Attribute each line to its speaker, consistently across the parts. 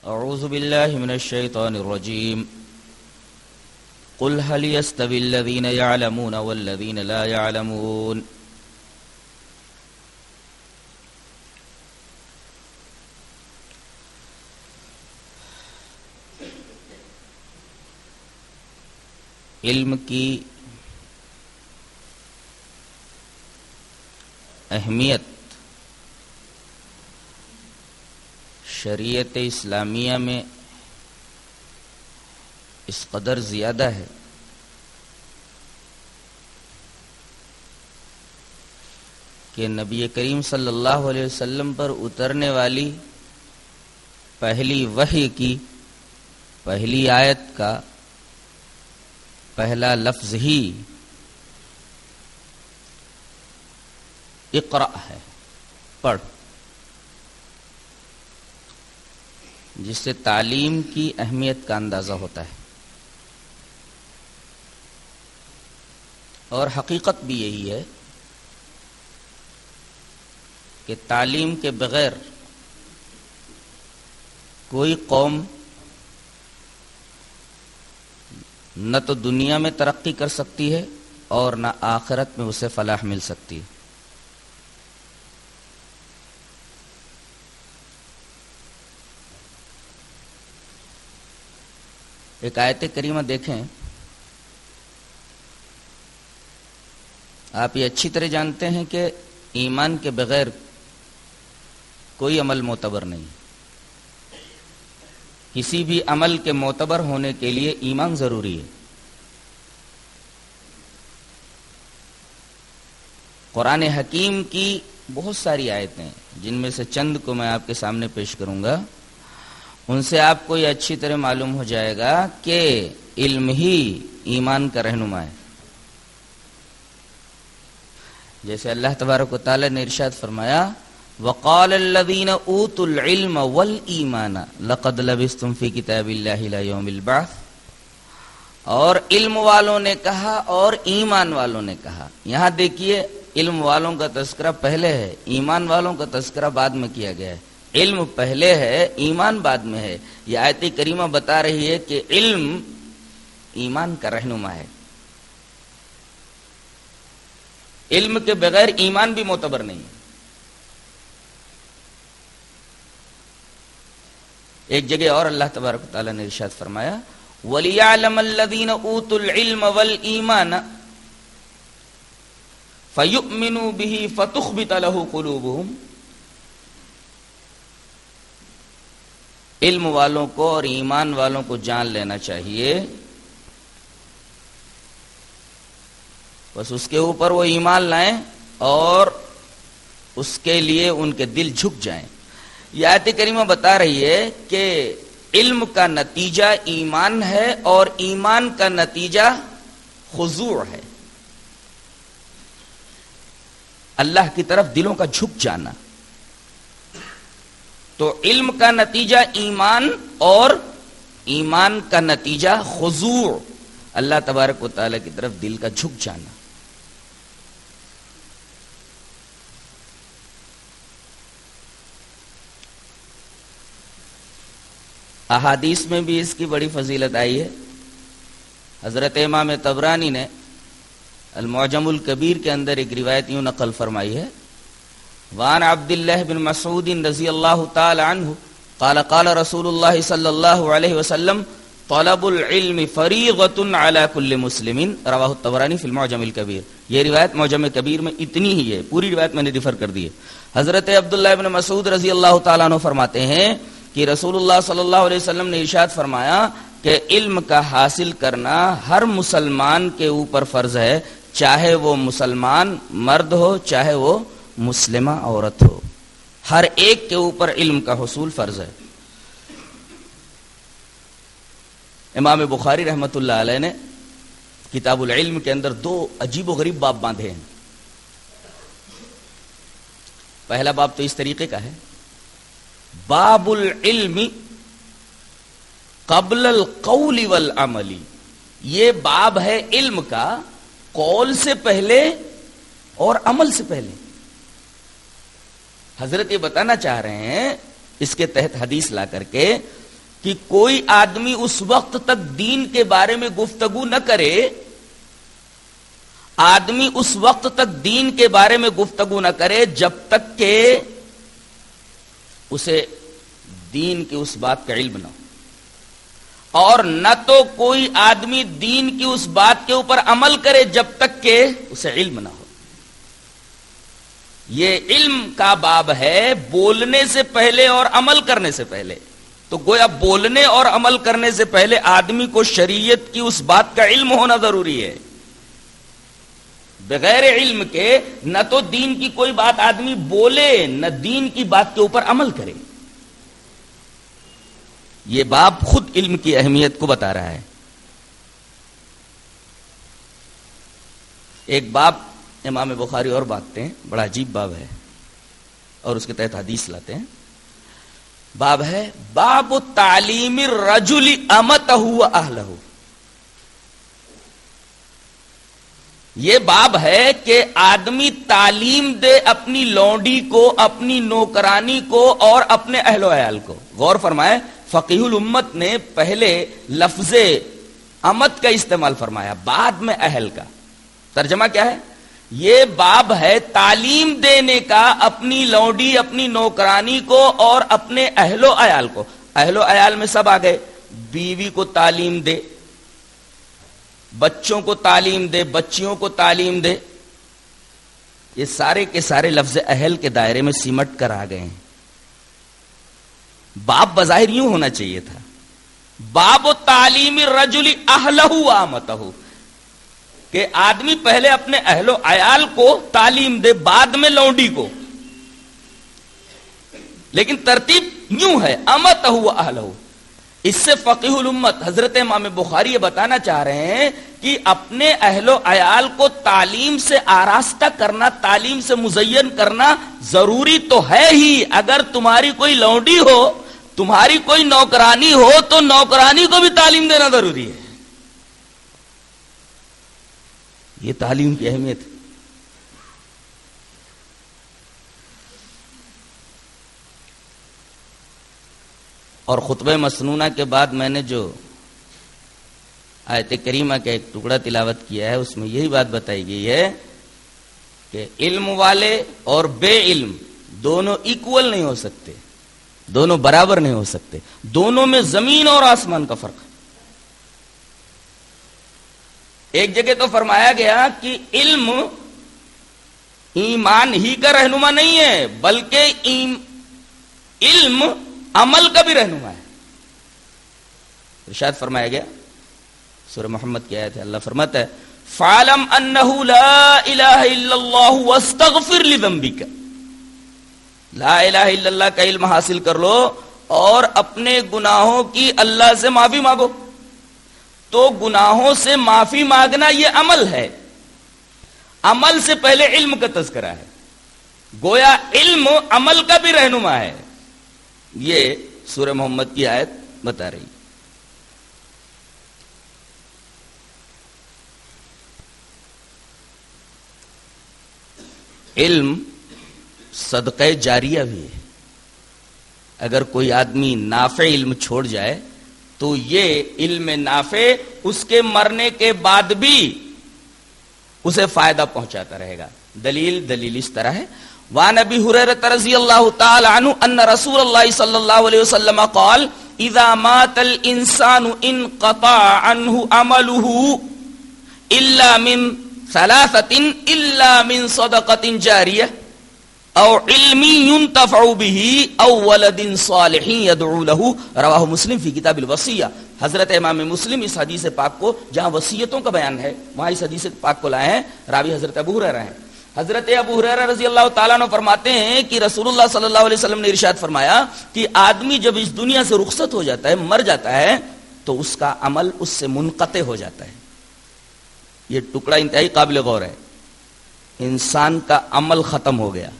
Speaker 1: أعوذ بالله من الشيطان الرجيم قل هل يستوي الذين يعلمون والذين لا يعلمون علم کی اہمیت شریعت اسلامیہ میں اس قدر زیادہ ہے کہ نبی کریم صلی اللہ علیہ وسلم پر اترنے والی پہلی وحی کی پہلی آیت کا پہلا لفظ ہی اقرأ ہے، پڑھ، جس سے تعلیم کی اہمیت کا اندازہ ہوتا ہے۔ اور حقیقت بھی یہی ہے کہ تعلیم کے بغیر کوئی قوم نہ تو دنیا میں ترقی کر سکتی ہے اور نہ آخرت میں اسے فلاح مل سکتی ہے۔ ایک آیت کریمہ دیکھیں، آپ یہ اچھی طرح جانتے ہیں کہ ایمان کے بغیر کوئی عمل معتبر نہیں۔ کسی بھی عمل کے معتبر ہونے کے لیے ایمان ضروری ہے۔ قرآن حکیم کی بہت ساری آیتیں جن میں سے چند کو میں آپ کے سامنے پیش کروں گا، ان سے آپ کو یہ اچھی طرح معلوم ہو جائے گا کہ علم ہی ایمان کا رہنما ہے۔ جیسے اللہ تبارک و تعالی نے ارشاد فرمایا وَقَالَ الَّذِينَ أُوتُوا الْعِلْمَ وَالْإِيمَانَ لَقَدْ لَبِثْتُمْ فِي كِتَابِ اللَّهِ إِلَى يَوْمِ الْبَعْثِ، اور علم والوں نے کہا اور ایمان والوں نے کہا۔ یہاں دیکھیے، علم والوں کا تذکرہ پہلے ہے، ایمان والوں کا تذکرہ بعد میں کیا گیا ہے۔ علم پہلے ہے، ایمان بعد میں ہے۔ یہ آیت کریمہ بتا رہی ہے کہ علم ایمان کا رہنما ہے۔ علم کے بغیر ایمان بھی معتبر نہیں ہے۔ ایک جگہ اور اللہ تبارک و تعالی نے ارشاد فرمایا وَلِيَعْلَمَ الَّذِينَ أُوتُوا الْعِلْمَ وَالْإِيمَانَ فَيُؤْمِنُوا بِهِ فَتُخْبِتَ لَهُ قُلُوبُهُمْ۔ علم والوں کو اور ایمان والوں کو جان لینا چاہیے، بس اس کے اوپر وہ ایمان لائیں اور اس کے لیے ان کے دل جھک جائیں۔ یہ آیت کریمہ بتا رہی ہے کہ علم کا نتیجہ ایمان ہے اور ایمان کا نتیجہ خضوع ہے، اللہ کی طرف دلوں کا جھک جانا۔ تو علم کا نتیجہ ایمان اور ایمان کا نتیجہ خضوع، اللہ تبارک و تعالی کی طرف دل کا جھک جانا۔ احادیث میں بھی اس کی بڑی فضیلت آئی ہے۔ حضرت امام طبرانی نے المعجم الکبیر کے اندر ایک روایت یوں نقل فرمائی ہے وعن عبد الله بن مسعود رضی اللہ تعالی عنہ قال قال رسول اللہ صلی اللہ علیہ وسلم طلب العلم فریضۃ علی کل مسلم، رواہ الطبرانی فی المعجم الکبیر۔ یہ روایت معجم کبیر میں اتنی ہی ہے، پوری روایت میں نے ریفر کر دی ہے۔ حضرت عبداللہ بن مسعود رضی اللہ تعالیٰ عنہ فرماتے ہیں کہ رسول اللہ صلی اللہ علیہ وسلم نے ارشاد فرمایا کہ علم کا حاصل کرنا ہر مسلمان کے اوپر فرض ہے، چاہے وہ مسلمان مرد ہو چاہے وہ مسلمہ عورت ہو، ہر ایک کے اوپر علم کا حصول فرض ہے۔ امام بخاری رحمۃ اللہ علیہ نے کتاب العلم کے اندر دو عجیب و غریب باب باندھے ہیں۔ پہلا باب تو اس طریقے کا ہے باب العلم قبل القول والعمل، یہ باب ہے علم کا قول سے پہلے اور عمل سے پہلے۔ حضرت یہ بتانا چاہ رہے ہیں اس کے تحت حدیث لا کر کے کہ کوئی آدمی اس وقت تک دین کے بارے میں گفتگو نہ کرے، آدمی اس وقت تک دین کے بارے میں گفتگو نہ کرے جب تک کہ اسے دین کی اس بات کا علم نہ ہو، اور نہ تو کوئی آدمی دین کی اس بات کے اوپر عمل کرے جب تک کہ اسے علم نہ ہو۔ یہ علم کا باب ہے، بولنے سے پہلے اور عمل کرنے سے پہلے۔ تو گویا بولنے اور عمل کرنے سے پہلے آدمی کو شریعت کی اس بات کا علم ہونا ضروری ہے۔ بغیر علم کے نہ تو دین کی کوئی بات آدمی بولے، نہ دین کی بات کے اوپر عمل کرے۔ یہ باب خود علم کی اہمیت کو بتا رہا ہے۔ ایک باب امام بخاری اور باندھتے ہیں، بڑا عجیب باب ہے، اور اس کے تحت حدیث لاتے ہیں۔ باب ہے باب تعلیم الرجل امتہ و اہلہ۔ یہ باب ہے کہ آدمی تعلیم دے اپنی لونڈی کو، اپنی نوکرانی کو اور اپنے اہل و عیال کو۔ غور فرمائے، فقیہ الامت نے پہلے لفظ امت کا استعمال فرمایا، بعد میں اہل کا۔ ترجمہ کیا ہے؟ یہ باب ہے تعلیم دینے کا اپنی لونڈی، اپنی نوکرانی کو اور اپنے اہل و عیال کو۔ اہل و عیال میں سب آ گئے، بیوی کو تعلیم دے، بچوں کو تعلیم دے، بچیوں کو تعلیم دے۔ یہ سارے کے سارے لفظ اہل کے دائرے میں سمٹ کر آ گئے ہیں۔ باب بظاہر یوں ہونا چاہیے تھا، باب تعلیم الرجل اہلہ و امتہ، کہ آدمی پہلے اپنے اہل و عیال کو تعلیم دے، بعد میں لونڈی کو۔ لیکن ترتیب یوں ہے، امتہ و اہلہ۔ اس سے فقیہ الامت حضرت امام بخاری یہ بتانا چاہ رہے ہیں کہ اپنے اہل و عیال کو تعلیم سے آراستہ کرنا، تعلیم سے مزین کرنا ضروری تو ہے ہی۔ اگر تمہاری کوئی لونڈی ہو، تمہاری کوئی نوکرانی ہو، تو نوکرانی کو بھی تعلیم دینا ضروری ہے۔ یہ تعلیم کی اہمیت ہے۔ اور خطبہ مسنونہ کے بعد میں نے جو آیت کریمہ کا ایک ٹکڑا تلاوت کیا ہے، اس میں یہی بات بتائی گئی ہے کہ علم والے اور بے علم دونوں ایکول نہیں ہو سکتے، دونوں برابر نہیں ہو سکتے، دونوں میں زمین اور آسمان کا فرق ہے۔ ایک جگہ تو فرمایا گیا کہ علم ایمان ہی کا رہنما نہیں ہے، بلکہ علم عمل کا بھی رہنما ہے۔ ارشاد فرمایا گیا، سورہ محمد کی آیت ہے، اللہ فرماتا ہے فَعَلَمْ أَنَّهُ لَا إِلَهَ إِلَّا اللَّهُ وَاسْتَغْفِرْ لِذَنبِكَ۔ لا الہ الا اللہ کا علم حاصل کر لو اور اپنے گناہوں کی اللہ سے معافی مانگو۔ تو گناہوں سے معافی مانگنا یہ عمل ہے، عمل سے پہلے علم کا تذکرہ ہے۔ گویا علم عمل کا بھی رہنما ہے، یہ سورہ محمد کی آیت بتا رہی۔ علم صدقہ جاریہ بھی ہے۔ اگر کوئی آدمی نافع علم چھوڑ جائے تو یہ علم نافع اس کے مرنے کے بعد بھی اسے فائدہ پہنچاتا رہے گا۔ دلیل اس طرح ہے، وعن ابی ہریرہ رضی اللہ تعالی عنہ ان رسول اللہ صلی اللہ علیہ وسلم قال اذا مات الانسان انقطع عنه عمله الا من ثلاثة الا من صدقة جاریہ او علم ينتفع به او ولد صالح يدعو له، رواہ مسلم فی کتاب الوصیہ۔ حضرت امام مسلم اس حدیث پاک کو، جہاں وصیتوں کا بیان ہے، وہاں اس حدیث پاک کو لائے ہیں، راوی حضرت ابو ہریرہ ہیں۔ حضرت ابو ہریرہ رضی اللہ تعالیٰ عنہ فرماتے ہیں کہ رسول اللہ صلی اللہ علیہ وسلم نے ارشاد فرمایا کہ آدمی جب اس دنیا سے رخصت ہو جاتا ہے، مر جاتا ہے، تو اس کا عمل اس سے منقطع ہو جاتا ہے۔ یہ ٹکڑا انتہائی قابل غور ہے۔ انسان کا عمل ختم ہو گیا،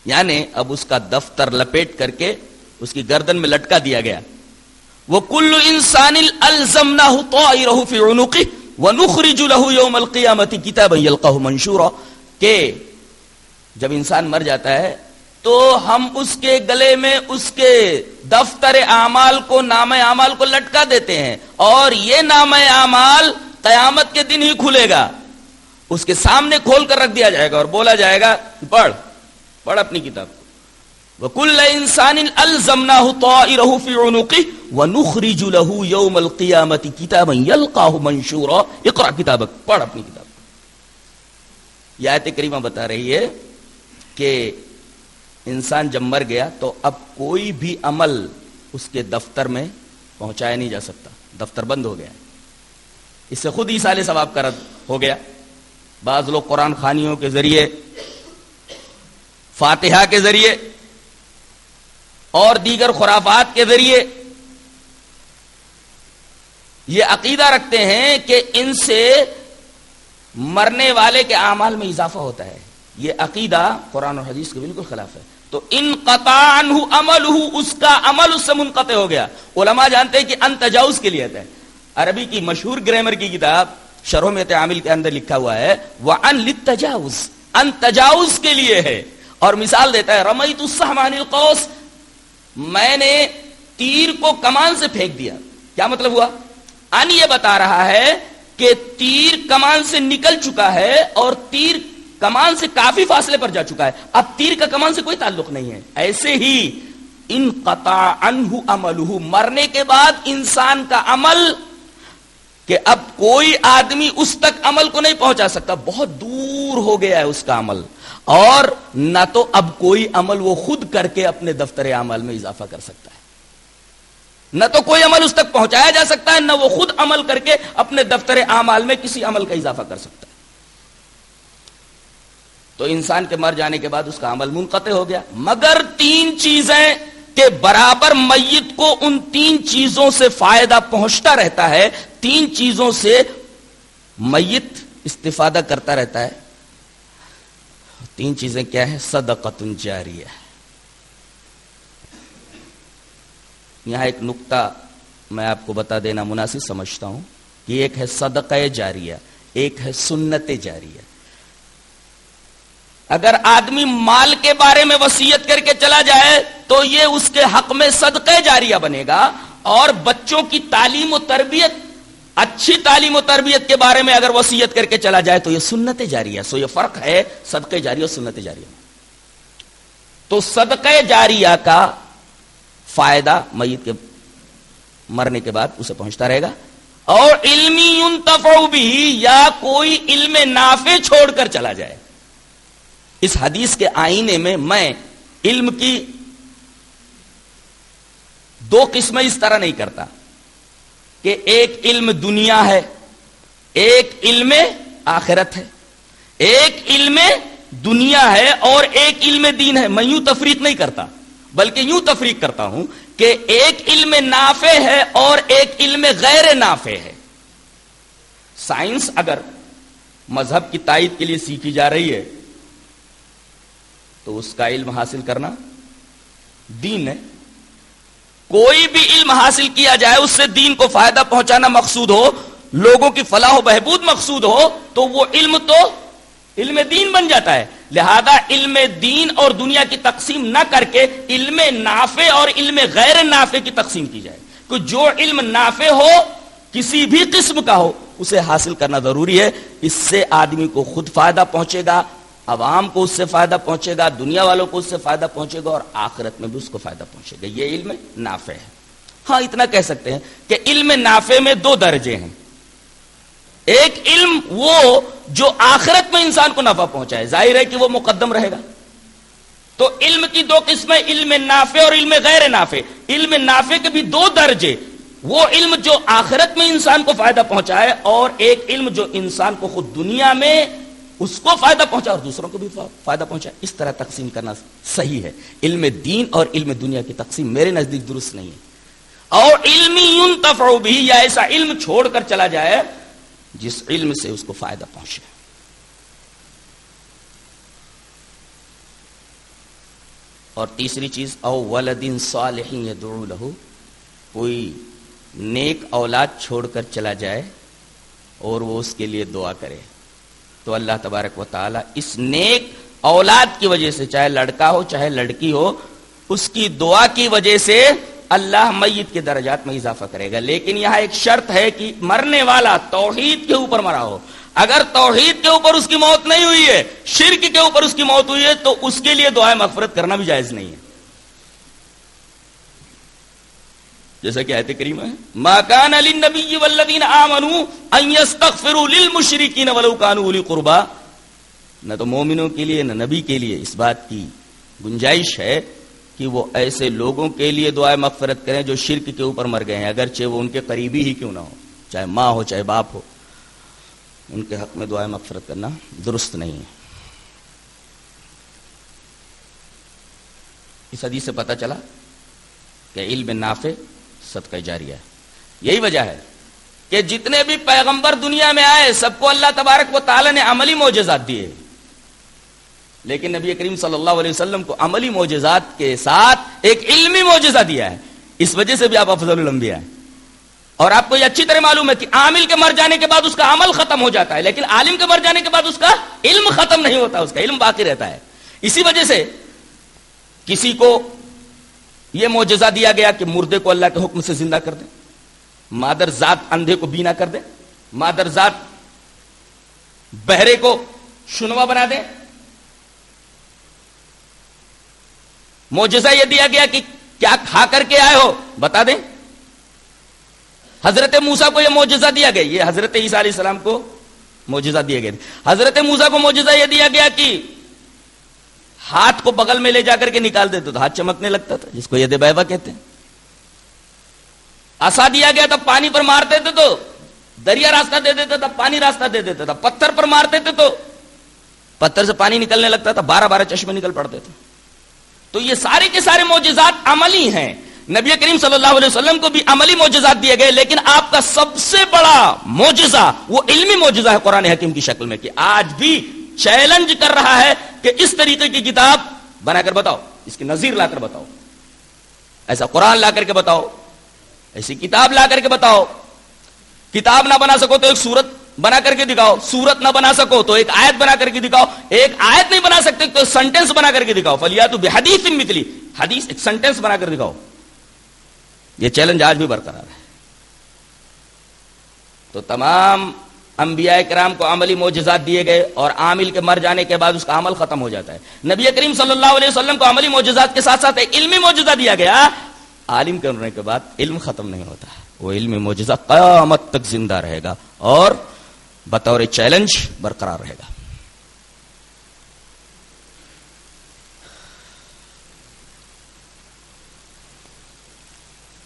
Speaker 1: یعنی اب اس کا دفتر لپیٹ کر کے اس کی گردن میں لٹکا دیا گیا۔ وَكُلُّ إِنسَانٍ أَلْزَمْنَاهُ طَائِرَهُ فِي عُنُقِهِ وَنُخْرِجُ لَهُ يَوْمَ الْقِيَامَةِ كِتَابًا يَلْقَاهُ مَنشُورًا، کہ جب انسان مر جاتا ہے تو ہم اس کے گلے میں اس کے دفتر اعمال کو، نامہ اعمال کو لٹکا دیتے ہیں، اور یہ نامہ اعمال قیامت کے دن ہی کھلے گا، اس کے سامنے کھول کر رکھ دیا جائے گا اور بولا جائے گا پڑھ اپنی کتاب کو۔ وَكُلَّ إِنسَانٍ أَلْزَمْنَاهُ طَائِرَهُ فِي عُنُقِهِ وَنُخْرِجُ لَهُ يَوْمَ الْقِيَامَةِ كِتَابًا يَلْقَاهُ مَنشُورًا اقرأ کتابک، پڑھ اپنی کتاب۔ یہ آیت کریمہ بتا رہی ہے کہ انسان جب مر گیا تو اب کوئی بھی عمل اس کے دفتر میں پہنچایا نہیں جا سکتا، دفتر بند ہو گیا۔ اس سے خود ایصال ثواب کا رد ہو گیا۔ بعض لوگ قرآن خوانیوں کے ذریعے، فاتحہ کے ذریعے اور دیگر خرافات کے ذریعے یہ عقیدہ رکھتے ہیں کہ ان سے مرنے والے کے اعمال میں اضافہ ہوتا ہے۔ یہ عقیدہ قرآن اور حدیث کے بالکل خلاف ہے۔ تو انقطع عنہ عملہ، اس کا عمل اس سے منقطع ہو گیا۔ علماء جانتے ہیں کہ ان تجاوز کے لیے ہے۔ عربی کی مشہور گرامر کی کتاب شرح میت عامل کے اندر لکھا ہوا ہے وَعَن لِلتَّجَاوُز، ان تجاوز کے لیے ہے۔ اور مثال دیتا ہے رمیت السہم عن القوس، میں نے تیر کو کمان سے پھینک دیا۔ کیا مطلب ہوا؟ ان یہ بتا رہا ہے کہ تیر کمان سے نکل چکا ہے اور تیر کمان سے کافی فاصلے پر جا چکا ہے، اب تیر کا کمان سے کوئی تعلق نہیں ہے۔ ایسے ہی انقطع عنہ عملہ، مرنے کے بعد انسان کا عمل، کہ اب کوئی آدمی اس تک عمل کو نہیں پہنچا سکتا، بہت دور ہو گیا ہے اس کا عمل، اور نہ تو اب کوئی عمل وہ خود کر کے اپنے دفتر اعمال میں اضافہ کر سکتا ہے، نہ تو کوئی عمل اس تک پہنچایا جا سکتا ہے، نہ وہ خود عمل کر کے اپنے دفتر اعمال میں کسی عمل کا اضافہ کر سکتا ہے۔ تو انسان کے مر جانے کے بعد اس کا عمل منقطع ہو گیا، مگر تین چیزیں کہ برابر میت کو ان تین چیزوں سے فائدہ پہنچتا رہتا ہے، تین چیزوں سے میت استفادہ کرتا رہتا ہے۔ تین چیزیں کیا ہے؟ صدقۃ جاریہ۔ یہاں ایک نقطہ میں آپ کو بتا دینا مناسب سمجھتا ہوں کہ ایک ہے صدقہ جاریہ، ایک ہے سنت جاریہ۔ اگر آدمی مال کے بارے میں وصیت کر کے چلا جائے تو یہ اس کے حق میں صدقہ جاریہ بنے گا، اور بچوں کی تعلیم و تربیت، اچھی تعلیم و تربیت کے بارے میں اگر وصیت کر کے چلا جائے تو یہ سنت جاریہ۔ سو یہ فرق ہے صدقہ جاریہ اور سنت جاریہ۔ تو صدقہ جاریہ کا فائدہ میت کے مرنے کے بعد اسے پہنچتا رہے گا، اور علمی ينتفع به، یا کوئی علم نافع چھوڑ کر چلا جائے۔ اس حدیث کے آئینے میں علم کی دو قسمیں اس طرح نہیں کرتا کہ ایک علم دنیا ہے، ایک علم آخرت ہے، ایک علم دنیا ہے اور ایک علم دین ہے۔ میں یوں تفریق نہیں کرتا، بلکہ یوں تفریق کرتا ہوں کہ ایک علم نافع ہے اور ایک علم غیر نافع ہے۔ سائنس اگر مذہب کی تائید کے لیے سیکھی جا رہی ہے تو اس کا علم حاصل کرنا دین ہے۔ کوئی بھی علم حاصل کیا جائے اس سے دین کو فائدہ پہنچانا مقصود ہو، لوگوں کی فلاح و بہبود مقصود ہو، تو وہ علم تو علم دین بن جاتا ہے۔ لہذا علم دین اور دنیا کی تقسیم نہ کر کے علم نافع اور علم غیر نافع کی تقسیم کی جائے، کہ جو علم نافع ہو کسی بھی قسم کا ہو اسے حاصل کرنا ضروری ہے۔ اس سے آدمی کو خود فائدہ پہنچے گا، عوام کو اس سے فائدہ پہنچے گا، دنیا والوں کو اس سے فائدہ پہنچے گا، اور آخرت میں بھی اس کو فائدہ پہنچے گا۔ یہ علم نافع ہے۔ ہاں اتنا کہہ سکتے ہیں کہ علم نافع میں دو درجے ہیں۔ ایک علم وہ جو آخرت میں انسان کو نفع پہنچائے، ظاہر ہے کہ وہ مقدم رہے گا۔ تو علم کی دو قسمیں، علم نافع اور علم غیر نافع۔ علم نافع کے بھی دو درجے، وہ علم جو آخرت میں انسان کو فائدہ پہنچائے، اور ایک علم جو انسان کو خود دنیا میں اس کو فائدہ پہنچا اور دوسروں کو بھی فائدہ پہنچا۔ اس طرح تقسیم کرنا صحیح ہے۔ علم دین اور علم دنیا کی تقسیم میرے نزدیک درست نہیں ہے۔ اور علمی ينتفع به، یا ایسا علم چھوڑ کر چلا جائے جس علم سے اس کو فائدہ پہنچے۔ اور تیسری چیز، او ولد صالح يدعو له، کوئی نیک اولاد چھوڑ کر چلا جائے اور وہ اس کے لیے دعا کرے، تو اللہ تبارک و تعالی اس نیک اولاد کی وجہ سے، چاہے لڑکا ہو چاہے لڑکی ہو، اس کی دعا کی وجہ سے اللہ میت کے درجات میں اضافہ کرے گا. لیکن یہاں ایک شرط ہے کہ مرنے والا توحید کے اوپر مرا ہو. اگر توحید کے اوپر اس کی موت نہیں ہوئی ہے، شرک کے اوپر اس کی موت ہوئی ہے، تو اس کے لیے دعائے مغفرت کرنا بھی جائز نہیں ہے. جیسا کہ آیت کریمہ ہے، ما کان للنبی والذین آمنوا ان یستغفروا للمشرکین ولو کانوا اولی قربا. نہ تو مومنوں کے لیے نہ نبی کے لیے اس بات کی گنجائش ہے کہ وہ ایسے لوگوں کے لیے دعائے مغفرت کریں جو شرک کے اوپر مر گئے ہیں، اگرچہ وہ ان کے قریبی ہی کیوں نہ ہو، چاہے ماں ہو چاہے باپ ہو. ان کے حق میں دعائے مغفرت کرنا درست نہیں ہے. اس حدیث سے پتہ چلا کہ علم نافع صدقہ جاریہ ہے. یہی وجہ ہے کہ جتنے بھی پیغمبر دنیا میں آئے سب کو اللہ تبارک و تعالی نے عملی معجزات دیے، لیکن نبی کریم صلی اللہ علیہ وسلم کو عملی معجزات کے ساتھ ایک علمی معجزہ دیا ہے. اس وجہ سے بھی آپ افضل الانبیاء ہیں. اور آپ کو یہ اچھی طرح معلوم ہے کہ عامل کے مر جانے کے بعد اس کا عمل ختم ہو جاتا ہے، لیکن عالم کے مر جانے کے بعد اس کا علم ختم نہیں ہوتا، اس کا علم باقی رہتا ہے. اسی وجہ سے کسی کو یہ معجزہ دیا گیا کہ مردے کو اللہ کے حکم سے زندہ کر دے، مادر ذات اندھے کو بینا کر دے، مادر ذات بہرے کو شنوا بنا دے. معجزہ یہ دیا گیا کہ کیا کھا کر کے آئے ہو بتا دیں. حضرت موسیٰ کو یہ معجزہ دیا گیا، یہ حضرت عیسیٰ علیہ السلام کو معجزہ دیا گیا. حضرت موسیٰ کو معجزہ یہ دیا گیا کہ ہاتھ کو بغل میں لے جا کر کے نکال دیتے تو ہاتھ چمکنے لگتا تھا، جس کو ید بیضا کہتے ہیں. عصا دیا گیا تھا، پانی پر مارتے تھے تو دریا راستہ دے دیتا تھا، پانی راستہ دے دیتا تھا. پتھر پر مارتے تھے تو پتھر سے پانی نکلنے لگتا تھا، 12 چشمے نکل پڑتے تھے. تو یہ سارے کے سارے معجزات عملی ہیں. نبی کریم صلی اللہ علیہ وسلم کو بھی عملی معجزات دیے گئے، لیکن آپ کا سب سے بڑا معجزہ وہ علمی معجزہ ہے قرآن حکیم کی شکل میں، کہ آج بھی چیلنج کر رہا ہے کہ اس طریقے کی کتاب بنا کر بتاؤ، اس کی نظیر لا کر بتاؤ، ایسا قرآن لا کر کے بتاؤ، ایسی کتاب لا کر کے بتاؤ. کتاب نہ بنا سکو تو ایک سورت بنا کر کے دکھاؤ، سورت نہ بنا سکو تو ایک آیت بنا کر کے دکھاؤ، ایک آیت نہیں بنا سکتے تو سنٹنس بنا کر کے دکھاؤ. فلیاتوا بحدیث مثلی، حدیث ایک سنٹنس بنا کر دکھاؤ. یہ چیلنج آج بھی برقرار ہے. تو تمام انبیاء کرام کو عملی معجزات دیے گئے، اور عامل کے مر جانے کے بعد اس کا عمل ختم ہو جاتا ہے. نبی کریم صلی اللہ علیہ وسلم کو عملی معجزات کے ساتھ ساتھ ایک علمی معجزہ دیا گیا. عالم کے ہونے کے بعد علم ختم نہیں ہوتا، وہ علمی معجزہ قیامت تک زندہ رہے گا اور بطور چیلنج برقرار رہے گا.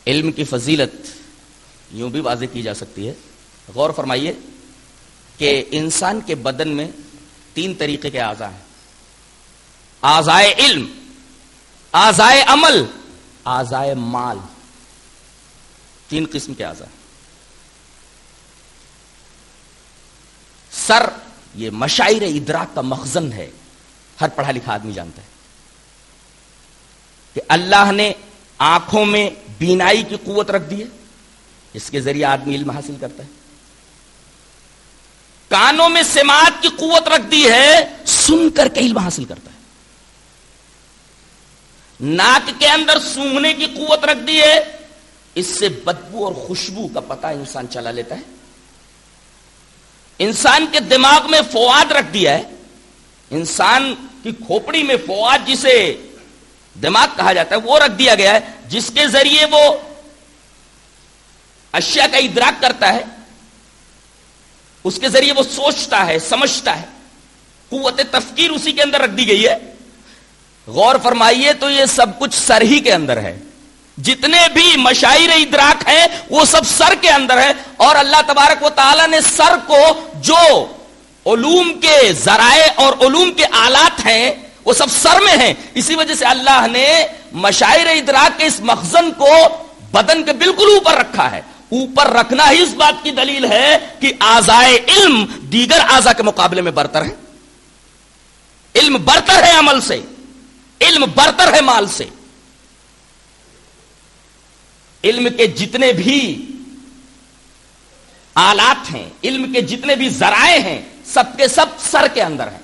Speaker 1: علم کی فضیلت یوں بھی واضح کی جا سکتی ہے. غور فرمائیے کہ انسان کے بدن میں 3 طریقے کے اعضاء ہیں: اعضائے علم، اعضائے عمل، اعضائے مال. 3 قسم کے اعضاء. سر یہ مشاعر ادراک کا مخزن ہے، ہر پڑھا لکھا آدمی جانتا ہے کہ اللہ نے آنکھوں میں بینائی کی قوت رکھ دی ہے، اس کے ذریعے آدمی علم حاصل کرتا ہے. کانوں میں سماعت کی قوت رکھ دی ہے، سن کر کے علم حاصل کرتا ہے. ناک کے اندر سونگھنے کی قوت رکھ دی ہے، اس سے بدبو اور خوشبو کا پتہ انسان چلا لیتا ہے. انسان کے دماغ میں فؤاد رکھ دیا ہے، انسان کی کھوپڑی میں فؤاد جسے دماغ کہا جاتا ہے وہ رکھ دیا گیا ہے، جس کے ذریعے وہ اشیاء کا ادراک کرتا ہے، اس کے ذریعے وہ سوچتا ہے، سمجھتا ہے. قوت تفکیر اسی کے اندر رکھ دی گئی ہے. غور فرمائیے تو یہ سب کچھ سر ہی کے اندر ہے. جتنے بھی مشاعر ادراک ہیں وہ سب سر کے اندر ہے، اور اللہ تبارک و تعالی نے سر کو جو علوم کے ذرائع اور علوم کے آلات ہیں وہ سب سر میں ہیں. اسی وجہ سے اللہ نے مشاعر ادراک کے اس مخزن کو بدن کے بالکل اوپر رکھا ہے. اوپر رکھنا ہی اس بات کی دلیل ہے کہ اعضائے علم دیگر اعضاء کے مقابلے میں برتر ہے. علم برتر ہے عمل سے، علم برتر ہے مال سے. علم کے جتنے بھی آلات ہیں، علم کے جتنے بھی ذرائع ہیں، سب کے سب سر کے اندر ہیں.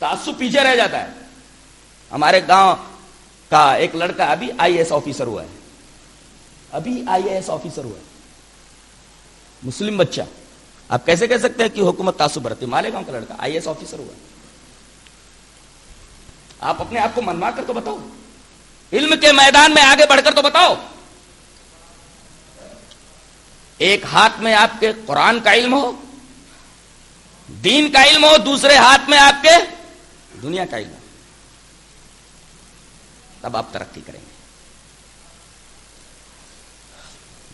Speaker 1: تعصب پیچھے رہ جاتا ہے. ہمارے گاؤں کا ایک لڑکا ابھی IAS آفیسر ہوا ہے, ابھی IAS آفیسر ہوا ہے, مسلم بچہ. آپ کیسے کہہ سکتے ہیں کہ حکومت تعصب برتی؟ مالیگاؤں کا لڑکا IAS آفیسر ہوا ہے. آپ اپنے آپ کو منوا کر تو بتاؤ, علم کے میدان میں آگے بڑھ کر تو بتاؤ. ایک ہاتھ میں آپ کے قرآن کا علم ہو, دین کا علم ہو, دوسرے ہاتھ میں آپ کے دنیا کا علم ہو, تب آپ ترقی کریں گے.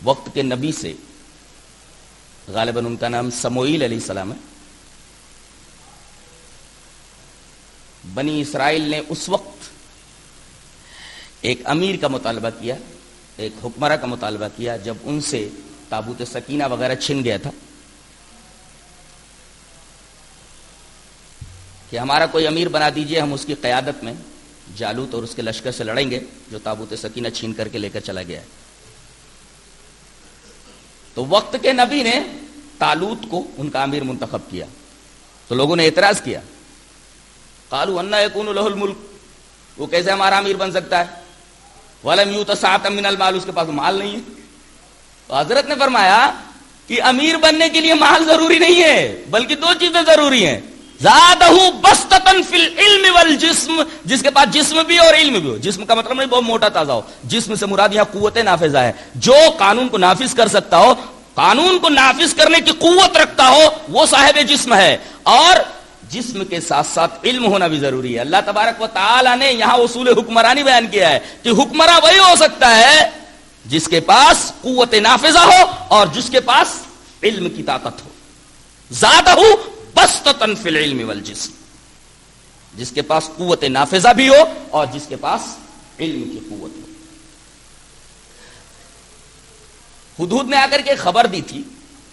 Speaker 1: وقت کے نبی سے غالباً ان کا نام سموئیل علیہ السلام ہے. بنی اسرائیل نے اس وقت ایک امیر کا مطالبہ کیا, ایک حکمراں کا مطالبہ کیا, جب ان سے تابوت سکینہ وغیرہ چھن گیا تھا, کہ ہمارا کوئی امیر بنا دیجئے, ہم اس کی قیادت میں جالوت اور اس کے لشکر سے لڑیں گے جو تابوت سکینہ چھین کر کے لے کر چلا گیا ہے. تو وقت کے نبی نے طالوت کو ان کا امیر منتخب کیا. تو لوگوں نے اعتراض کیا, قالوا انا یکون له الملک, وہ کیسے ہمارا امیر بن سکتا ہے, ولم یؤت سعۃ من المال, اس کے پاس مال نہیں ہے. تو حضرت نے فرمایا کہ امیر بننے کے لیے مال ضروری نہیں ہے, بلکہ دو چیزیں ضروری ہیں. زادہ بسطۃ فی العلم والجسم, جس کے پاس جسم بھی اور علم بھی ہو. جسم کا مطلب نہیں بہت موٹا تازہ ہو, جسم سے مراد یہاں قوت نافذہ ہے. جو قانون کو نافذ کر سکتا ہو, قانون کو نافذ کرنے کی قوت رکھتا ہو, وہ صاحب جسم ہے. اور جسم کے ساتھ ساتھ علم ہونا بھی ضروری ہے. اللہ تبارک و تعالی نے یہاں اصول حکمرانی بیان کیا ہے کہ حکمراں وہی ہو سکتا ہے جس کے پاس قوت نافذہ ہو اور جس کے پاس علم کی طاقت ہو. زادہ بسطۃ فی العلم والجسم, جس کے پاس قوت نافذہ بھی ہو اور جس کے پاس علم کی قوت ہو. ہدہد نے آ کر کے خبر دی تھی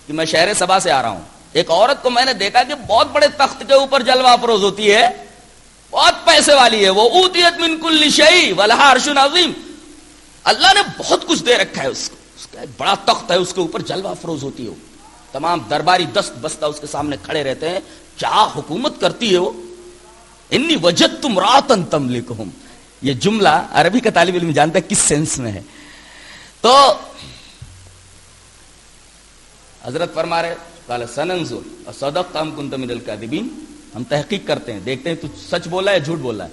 Speaker 1: کہ میں شہر سبا سے آ رہا ہوں. ایک عورت کو میں نے دیکھا کہ بہت بڑے تخت کے اوپر جلوہ افروز ہوتی ہے, بہت پیسے والی ہے, وہ اوتیت من کل شیء ولہا عرش عظیم. اللہ نے بہت کچھ دے رکھا ہے اس کو, اس کا ایک بڑا تخت ہے, اس کے اوپر جلوہ افروز ہوتی ہے. تمام درباری دست بستہ اس کے سامنے کھڑے رہتے ہیں. کیا حکومت کرتی ہے وہ. انی وجدت امرأۃ تملکہم, یہ جملہ عربی کا طالب علم جانتا ہے کس سینس میں ہے. تو حضرت فرما رہے قال سننظر اصدقت ام کنت من الکاذبین, ہم تحقیق کرتے ہیں, دیکھتے ہیں تو سچ بولا ہے جھوٹ بولا ہے.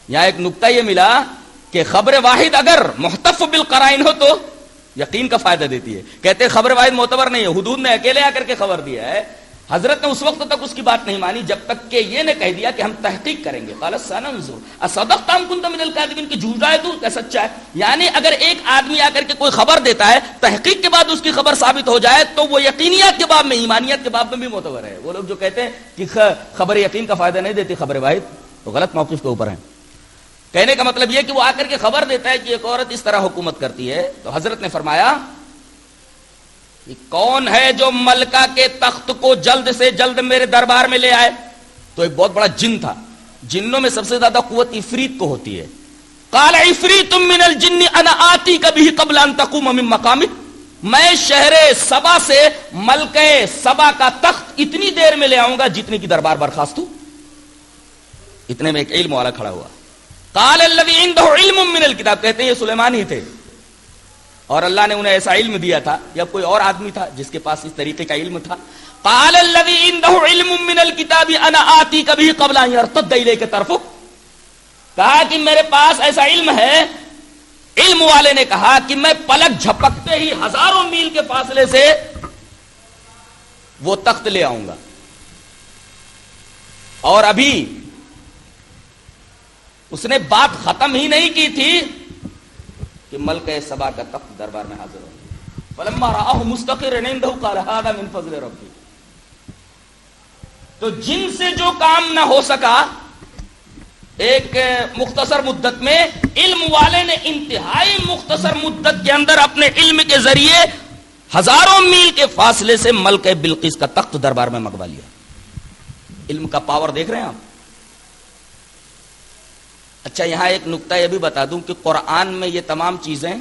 Speaker 1: یہاں ایک نقطہ یہ ملا کہ خبر واحد اگر محتف بالقرائن ہو تو یقین کا فائدہ دیتی ہے. کہتے ہیں خبر واحد معتبر نہیں ہے, حدود نے اکیلے آ کر کے خبر دیا ہے. حضرت نے اس وقت تک اس کی بات نہیں مانی جب تک کہ یہ نے کہہ دیا کہ ہم تحقیق کریں گے. قال سننظر اصدقت ام کنت من الکاذبین, کہ جھوٹا ہے تو کہ سچا ہے. یعنی اگر ایک آدمی آ کر کے کوئی خبر دیتا ہے, تحقیق کے بعد اس کی خبر ثابت ہو جائے تو وہ یقینیات کے باب میں, ایمانیات کے باب میں بھی معتبر ہے. وہ لوگ جو کہتے ہیں کہ خبر یقین کا فائدہ نہیں دیتی خبر واحد, تو غلط موقف کے اوپر ہیں. کہنے کا مطلب یہ کہ وہ آ کر کے خبر دیتا ہے کہ ایک عورت اس طرح حکومت کرتی ہے. تو حضرت نے فرمایا کہ کون ہے جو ملکہ کے تخت کو جلد سے جلد میرے دربار میں لے آئے. تو ایک بہت بڑا جن تھا, جنوں میں سب سے زیادہ قوت عفریت کو ہوتی ہے. قال عفریت من الجن انا آتیک به قبل ان تقوم من مقامک, میں شہر سبا سے ملکہ سبا کا تخت اتنی دیر میں لے آؤں گا جتنی کی دربار برخاست ہو. اتنے میں ایک علم والا کھڑا ہوا. قال الذي عنده علم من الكتاب, کہتے ہیں یہ سلیمان ہی تھے اور اللہ نے انہیں ایسا علم دیا تھا, یا کوئی اور آدمی تھا جس کے پاس اس طریقے کا علم تھا. قال الذي عنده علم من الكتاب انا آتيك به قبل ان يرتد اليك طرفك, کہا کہ میرے پاس ایسا علم ہے. علم والے نے کہا کہ میں پلک جھپکتے ہی ہزاروں میل کے فاصلے سے وہ تخت لے آؤں گا. اور ابھی اس نے بات ختم ہی نہیں کی تھی کہ ملکہ سبا کا تخت دربار میں حاضر ہو. فلما رآہ مستقرا عنده قال هذا من فضل ربی. تو جن سے جو کام نہ ہو سکا ایک مختصر مدت میں, علم والے نے انتہائی مختصر مدت کے اندر اپنے علم کے ذریعے ہزاروں میل کے فاصلے سے ملکہ بلقیس کا تخت دربار میں منگوا لیا. علم کا پاور دیکھ رہے ہیں آپ. اچھا, یہاں ایک نقطہ یہ بھی بتا دوں کہ قرآن میں یہ تمام چیزیں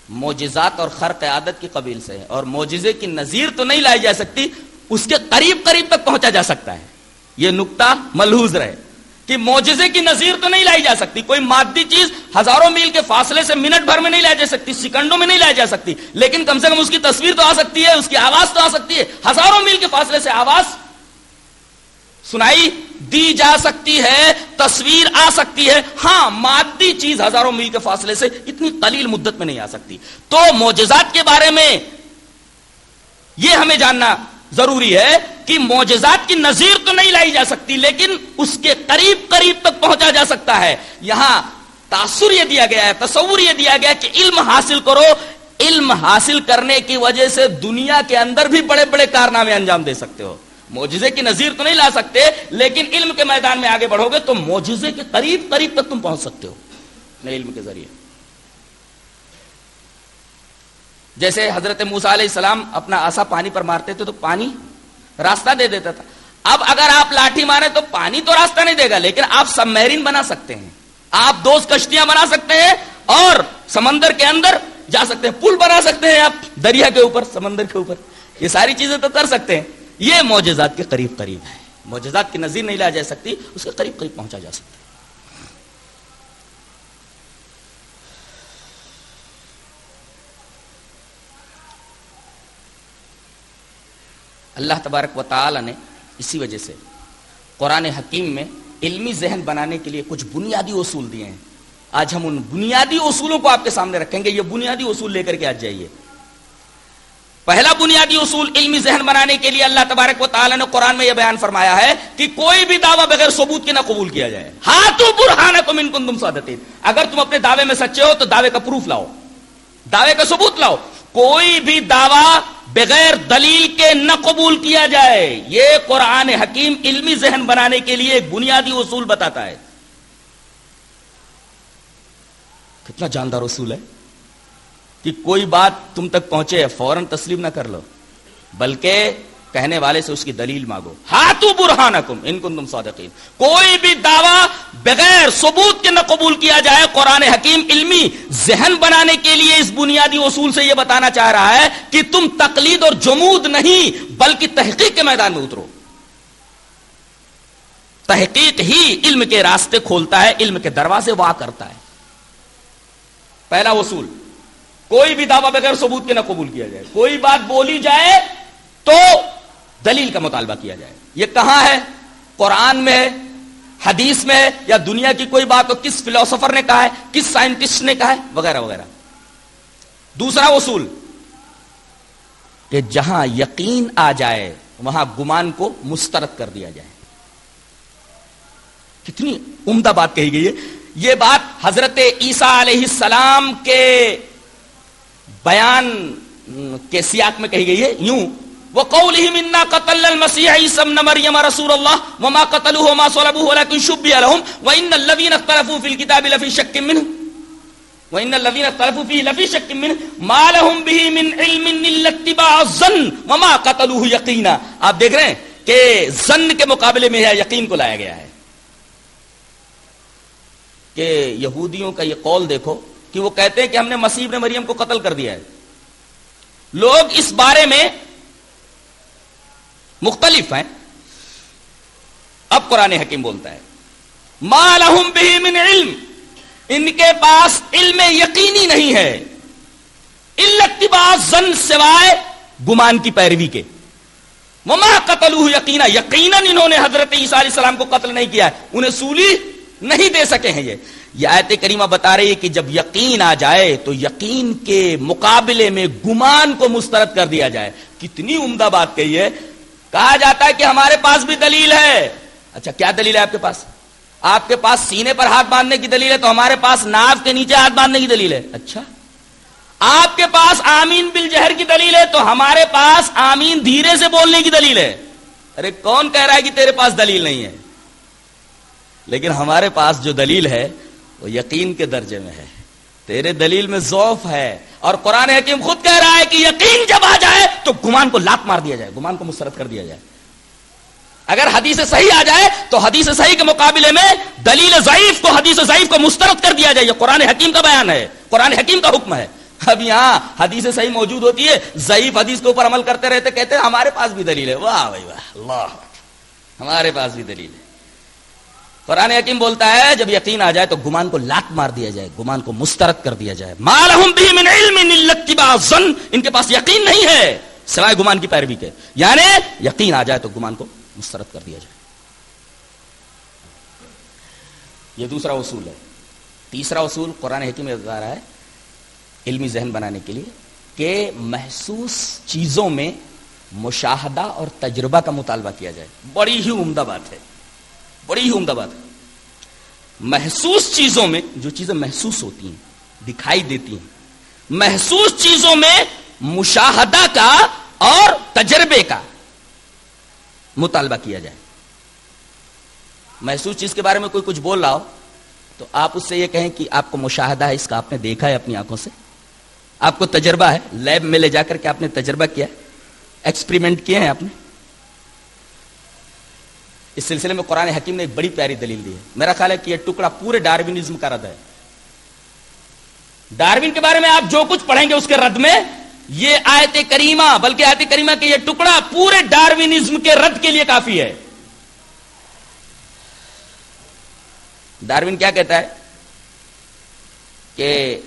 Speaker 1: معجزات اور خرق عادت کی قبیل سے ہیں, اور معجزے کی نظیر تو نہیں لائی جا سکتی, اس کے قریب قریب تک پہنچا جا سکتا ہے. یہ نقطہ ملحوظ رہے کہ معجزے کی نظیر تو نہیں لائی جا سکتی. کوئی مادی چیز ہزاروں میل کے فاصلے سے منٹ بھر میں نہیں لائی جا سکتی, سیکنڈوں میں نہیں لائی جا سکتی, لیکن کم سے کم اس کی تصویر تو آ سکتی ہے, اس کی آواز تو آ سکتی ہے. ہزاروں میل کے فاصلے سے آواز سنائی دی جا سکتی ہے, تصویر آ سکتی ہے. ہاں, مادی چیز ہزاروں میل کے فاصلے سے اتنی قلیل مدت میں نہیں آ سکتی. تو معجزات کے بارے میں یہ ہمیں جاننا ضروری ہے کہ معجزات کی نظیر تو نہیں لائی جا سکتی, لیکن اس کے قریب قریب تک پہنچا جا سکتا ہے. یہاں تاثر یہ دیا گیا ہے, تصور یہ دیا گیا کہ علم حاصل کرو, علم حاصل کرنے کی وجہ سے دنیا کے اندر بھی بڑے بڑے کارنامے انجام دے سکتے ہو. معجزے کی نظیر تو نہیں لا سکتے, لیکن علم کے میدان میں آگے بڑھو گے تو معجزے کے قریب قریب تک تم پہنچ سکتے ہو اپنے علم کے ذریعے. جیسے حضرت موسیٰ علیہ السلام اپنا عصا پانی پر مارتے تھے تو پانی راستہ دے دیتا تھا. اب اگر آپ لاٹھی مارے تو پانی تو راستہ نہیں دے گا, لیکن آپ سب میرین بنا سکتے ہیں, آپ 2 کشتیاں بنا سکتے ہیں اور سمندر کے اندر جا سکتے ہیں, پل بنا سکتے ہیں آپ دریا کے اوپر, سمندر کے اوپر. یہ ساری چیزیں تو کر سکتے ہیں. یہ معجزات کے قریب قریب ہے. معجزات کی نظیر نہیں لا جا سکتی, اس کے قریب قریب پہنچا جا سکتا ہے. اللہ تبارک و تعالی نے اسی وجہ سے قرآن حکیم میں علمی ذہن بنانے کے لیے کچھ بنیادی اصول دیے ہیں. آج ہم ان بنیادی اصولوں کو آپ کے سامنے رکھیں گے. یہ بنیادی اصول لے کر کے آج جائیے. پہلا بنیادی اصول علمی ذہن بنانے کے لیے اللہ تبارک و تعالی نے قرآن میں یہ بیان فرمایا ہے کہ کوئی بھی دعویٰ بغیر ثبوت کے نہ قبول کیا جائے. ہاتھو برہانکم ان کنتم صادقین. اگر تم اپنے دعوے میں سچے ہو تو دعوے کا پروف لاؤ, دعوے کا ثبوت لاؤ. کوئی بھی دعویٰ بغیر دلیل کے نہ قبول کیا جائے. یہ قرآن حکیم علمی ذہن بنانے کے لیے ایک بنیادی اصول بتاتا ہے. کتنا جاندار اصول ہے کہ کوئی بات تم تک پہنچے فوراً تسلیم نہ کر لو, بلکہ کہنے والے سے اس کی دلیل مانگو. ہاتھو برہانکم ان کنتم صادقین. کوئی بھی دعویٰ بغیر ثبوت کے نہ قبول کیا جائے. قرآن حکیم علمی ذہن بنانے کے لیے اس بنیادی اصول سے یہ بتانا چاہ رہا ہے کہ تم تقلید اور جمود نہیں بلکہ تحقیق کے میدان میں اترو. تحقیق ہی علم کے راستے کھولتا ہے, علم کے دروازے وا کرتا ہے. پہلا اصول, کوئی بھی دعویٰ بغیر ثبوت کے نہ قبول کیا جائے. کوئی بات بولی جائے تو دلیل کا مطالبہ کیا جائے. یہ کہاں ہے؟ قرآن میں ہے, حدیث میں ہے, یا دنیا کی کوئی بات ہو, کس فلسفر نے کہا ہے, کس سائنٹسٹ نے کہا ہے, وغیرہ وغیرہ. دوسرا اصول کہ جہاں یقین آ جائے وہاں گمان کو مسترد کر دیا جائے. کتنی عمدہ بات کہی گئی ہے. یہ بات حضرت عیسیٰ علیہ السلام کے بیان کے سیاق میں کہی گئی ہے یوں: وَقَوْلِهِمْ إِنَّا قَتَلْنَا الْمَسِيحَ عِيسَى ابْنَ مَرْيَمَ رَسُولَ اللَّهِ وَمَا قَتَلُوهُ وَمَا صَلَبُوهُ وَلَكِنْ شُبِّهَ لَهُمْ وَإِنَّ الَّذِينَ اخْتَلَفُوا فِي الْكِتَابِ لَفِي شَكٍّ مِّنْهُ وَإِنَّ الَّذِينَ اخْتَلَفُوا فِيهِ لَفِي شَكٍّ مِّنْهُ مَا لَهُمْ بِهِ مِنْ عِلْمٍ إِلَّا اتِّبَاعَ الظَّنِّ وَمَا قَتَلُوهُ يَقِينًا. آپ دیکھ رہے ہیں کہ ظن کے مقابلے میں یقین کو لایا گیا ہے. کہ یہودیوں کا یہ قول دیکھو کہ وہ کہتے ہیں کہ ہم نے مسیح ابن مریم کو قتل کر دیا ہے. لوگ اس بارے میں مختلف ہیں. اب قرآن حکیم بولتا ہے ما لہم بہ من علم, ان کے پاس علم یقینی نہیں ہے, الا اتباع الظن, سوائے گمان کی پیروی کے. وما قتلوہ یقینا, یقیناً انہوں نے حضرت عیسیٰ علیہ السلام کو قتل نہیں کیا ہے, انہیں سولی نہیں دے سکے ہیں. یہ آیت کریمہ بتا رہی ہے کہ جب یقین آ جائے تو یقین کے مقابلے میں گمان کو مسترد کر دیا جائے. کتنی عمدہ بات کہی ہے. کہا جاتا ہے کہ ہمارے پاس بھی دلیل ہے. اچھا, کیا دلیل ہے آپ کے پاس؟ آپ کے پاس سینے پر ہاتھ باندھنے کی دلیل ہے, تو ہمارے پاس ناف کے نیچے ہاتھ باندھنے کی دلیل ہے. اچھا, آپ کے پاس آمین بالجہر کی دلیل ہے, تو ہمارے پاس آمین دھیرے سے بولنے کی دلیل ہے. ارے کون کہہ رہا ہے کہ تیرے پاس دلیل نہیں ہے؟ لیکن ہمارے پاس جو دلیل ہے وہ یقین کے درجے میں ہے, تیرے دلیل میں ضعف ہے. اور قرآن حکیم خود کہہ رہا ہے کہ یقین جب آ جائے تو گمان کو لات مار دیا جائے, گمان کو مسترد کر دیا جائے. اگر حدیث صحیح آ جائے تو حدیث صحیح کے مقابلے میں دلیل ضعیف کو, حدیث ضعیف کو مسترد کر دیا جائے. یہ قرآن حکیم کا بیان ہے, قرآن حکیم کا حکم ہے. اب یہاں حدیث صحیح موجود ہوتی ہے, ضعیف حدیث کے اوپر عمل کرتے رہتے, کہتے ہیں ہمارے پاس بھی دلیل ہے. واہ بھائی واہ, اللہ. ہمارے پاس بھی دلیل ہے. قرآن حکیم بولتا ہے جب یقین آ جائے تو گمان کو لات مار دیا جائے, گمان کو مسترد کر دیا جائے. ما لہم بہ من علم الا اتباع الظن, ان کے پاس یقین نہیں ہے سوائے گمان کی پیروی کے. یعنی یقین آ جائے تو گمان کو مسترد کر دیا جائے. یہ دوسرا اصول ہے. تیسرا اصول قرآن حکیم میں بتا رہا ہے علمی ذہن بنانے کے لیے کہ محسوس چیزوں میں مشاہدہ اور تجربہ کا مطالبہ کیا جائے. بڑی ہی عمدہ بات ہے, بڑی ہی عمدہ بات ہے. محسوس چیزوں میں, جو چیزیں محسوس ہوتی ہیں, دکھائی دیتی ہیں, محسوس چیزوں میں مشاہدہ کا اور تجربے کا مطالبہ کیا جائے. محسوس چیز کے بارے میں کوئی کچھ بول رہا ہو تو آپ اس سے یہ کہیں کہ آپ کو مشاہدہ ہے, اس کا آپ نے دیکھا ہے اپنی آنکھوں سے, آپ کو تجربہ ہے, لیب میں لے جا کر کے آپ نے تجربہ کیا, ایکسپریمنٹ کیے ہیں آپ نے. اس سلسلے میں قرآن حکیم نے ایک بڑی پیاری دلیل دی ہے. میرا خیال ہے کہ یہ ٹکڑا پورے ڈاروینزم کا رد ہے. ڈاروین کے بارے میں آپ جو کچھ پڑھیں گے اس کے رد میں یہ آیت کریمہ, بلکہ آیت کریمہ کہ یہ ٹکڑا پورے ڈاروینزم کے رد کے لیے کافی ہے. ڈاروین کیا کہتا ہے کہ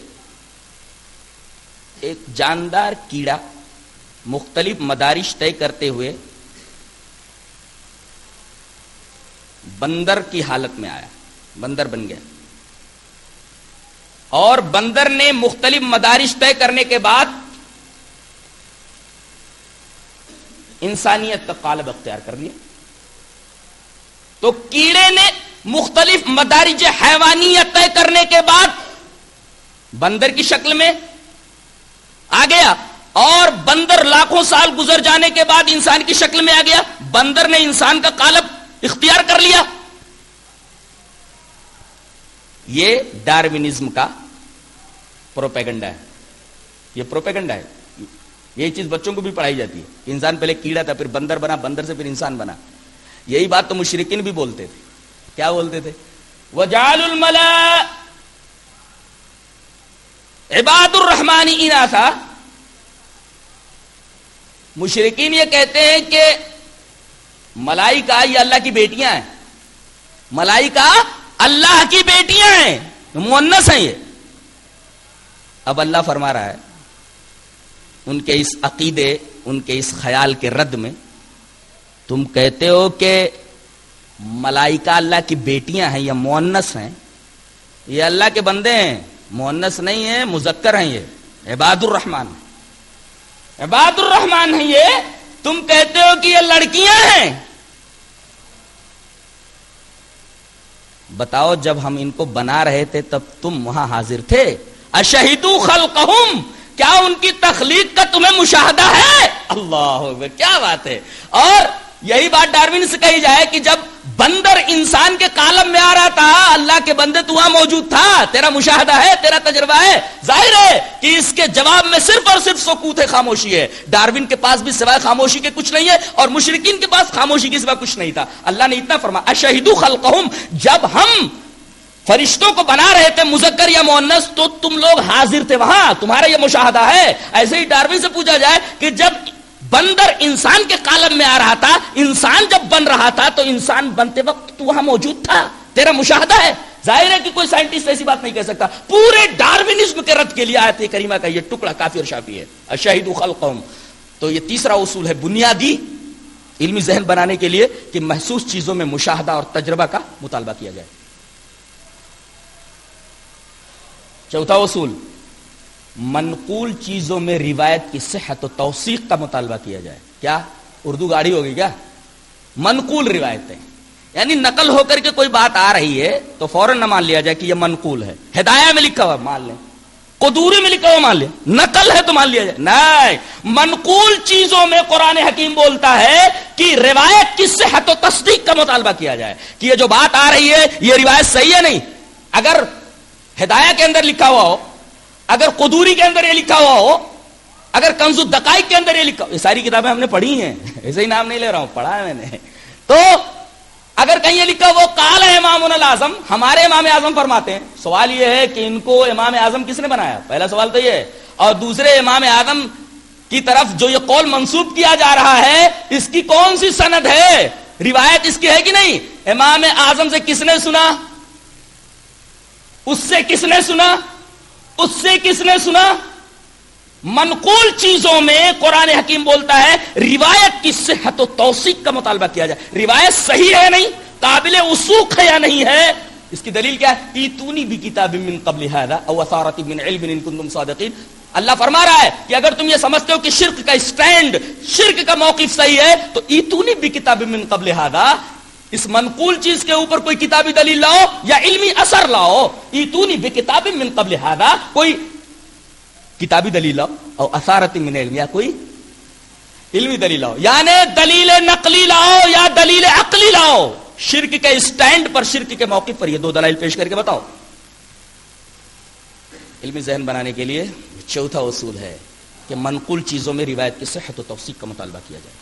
Speaker 1: ایک جاندار کیڑا مختلف مدارج طے کرتے ہوئے بندر کی حالت میں آیا, بندر بن گیا, اور بندر نے مختلف مدارج طے کرنے کے بعد انسانیت کا قالب اختیار کر لیا. تو کیڑے نے مختلف مدارج حیوانیت طے کرنے کے بعد بندر کی شکل میں آ گیا, اور بندر لاکھوں سال گزر جانے کے بعد انسان کی شکل میں آ گیا. بندر نے انسان کا قالب اختیار کر لیا. یہ ڈاروینزم کا پروپیگنڈا ہے. یہ پروپیگنڈا ہے. یہی چیز بچوں کو بھی پڑھائی جاتی ہے. انسان پہلے کیڑا تھا, پھر بندر بنا, بندر سے پھر انسان بنا. یہی بات تو مشرکین بھی بولتے تھے. کیا بولتے تھے؟ وَجَعَلُوا الْمَلَائِكَةَ عِبَادُ الرَّحْمَنِ إِنَاثًا. مشرکین یہ کہتے ہیں کہ ملائکہ یہ اللہ کی بیٹیاں ہیں, ملائکہ اللہ کی بیٹیاں ہیں, مؤنث ہیں یہ. اب اللہ فرما رہا ہے ان کے اس عقیدے, ان کے اس خیال کے رد میں, تم کہتے ہو کہ ملائکہ اللہ کی بیٹیاں ہیں یا مؤنث ہیں, یہ اللہ کے بندے ہیں, مؤنث نہیں ہیں, مذکر ہیں. یہ عباد الرحمن, عباد الرحمن ہیں یہ. تم کہتے ہو کہ یہ لڑکیاں ہیں. بتاؤ جب ہم ان کو بنا رہے تھے تب تم وہاں حاضر تھے؟ اشہدوا خلقہم, کیا ان کی تخلیق کا تمہیں مشاہدہ ہے؟ اللہ اکبر, کیا بات ہے. اور یہی بات ڈاروین سے کہی جائے کہ جب بندر انسان کے کالم میں آ رہا تھا, اللہ کے بندے تو وہاں موجود تھا, تیرا مشاہدہ ہے, تیرا تجربہ ہے. ظاہر ہے کہ اس کے جواب میں صرف اور صرف سکوت ہے, خاموشی ہے. ڈاروین کے پاس بھی سوائے خاموشی کے کچھ نہیں ہے, اور مشرکین کے پاس خاموشی کے سوا کچھ نہیں تھا. اللہ نے اتنا فرمایا اشہدوا خلقہم, جب ہم فرشتوں کو بنا رہے تھے مذکر یا مؤنث تو تم لوگ حاضر تھے وہاں, تمہارا یہ مشاہدہ ہے. ایسے ہی ڈاروین سے پوچھا جائے کہ جب بندر انسان کے کالم میں آ رہا تھا, انسان جب بن رہا تھا تو انسان بنتے وقت تو وہاں موجود تھا, تیرا مشاہدہ ہے. ظاہر ہے کہ کوئی سائنٹسٹ ایسی بات نہیں کہہ سکتا. پورے ڈاروینزم کے رد کے لیے آیت کریمہ کا یہ ٹکڑا کافی اور شافی ہے. اشہدوا خلقہم. تو یہ تیسرا اصول ہے بنیادی علمی ذہن بنانے کے لیے کہ محسوس چیزوں میں مشاہدہ اور تجربہ کا مطالبہ کیا جائے. چوتھا اصول, منقول چیزوں میں روایت کی صحت و توثیق کا مطالبہ کیا جائے. کیا اردو گاڑی ہوگی کیا؟ منقول روایتیں, یعنی نقل ہو کر کے کوئی بات آ رہی ہے تو فوراً نہ مان لیا جائے کہ یہ منقول ہے. ہدایہ میں لکھا ہوا مان لیں, قدوری میں لکھا ہوا مان لیں, نقل ہے تو مان لیا جائے. نہیں, منقول چیزوں میں قرآن حکیم بولتا ہے کہ روایت کی صحت و تصدیق کا مطالبہ کیا جائے کہ یہ جو بات آ رہی ہے یہ روایت صحیح ہے نہیں. اگر ہدایہ کے اندر لکھا ہوا ہو, اگر قدوری کے اندر یہ لکھا ہوا ہو, اگر کنز الدقائق کے اندر یہ لکھا ہو, یہ ساری کتابیں ہم نے پڑھی ہیں, ایسے ہی نام نہیں لے رہا ہوں, پڑھا ہے میں نے. تو اگر کہیں یہ لکھا وہ قال امامنا الاعظم, ہمارے امام اعظم فرماتے ہیں, سوال یہ ہے کہ ان کو امام اعظم کس نے بنایا؟ پہلا سوال تو یہ ہے. اور دوسرے, امام اعظم کی طرف جو یہ قول منسوب کیا جا رہا ہے اس کی کون سی سند ہے؟ روایت اس کی ہے کہ نہیں؟ امام اعظم سے کس نے سنا؟ اس سے کس نے سنا؟ اس سے کس نے سنا؟ منقول چیزوں میں قرآن حکیم بولتا ہے روایت کی صحت و توثیق کا مطالبہ کیا جائے. روایت صحیح ہے نہیں، قابل وثوق ہے یا نہیں ہے، اس کی دلیل کیا ہے؟ ایتونی بکتاب من قبل ھذا او اثارۃ من علم ان کنتم صادقین. اللہ فرما رہا ہے کہ اگر تم یہ سمجھتے ہو کہ شرک کا اسٹینڈ، شرک کا موقف صحیح ہے تو ایتونی بکتاب من قبل ھذا، اس منقول چیز کے اوپر کوئی کتابی دلیل لاؤ یا علمی اثر لاؤ. ایتونی بکتاب من قبل ھذا، کوئی کتابی دلیل لاؤ، اور اثارت من علم، یا کوئی علمی دلیل لاؤ، یعنی دلیل نقلی لاؤ یا دلیل عقلی لاؤ. شرک کے اسٹینڈ پر، شرک کے موقف پر یہ دو دلائل پیش کر کے بتاؤ. علمی ذہن بنانے کے لیے چوتھا اصول ہے کہ منقول چیزوں میں روایت کی صحت و توثیق کا مطالبہ کیا جائے.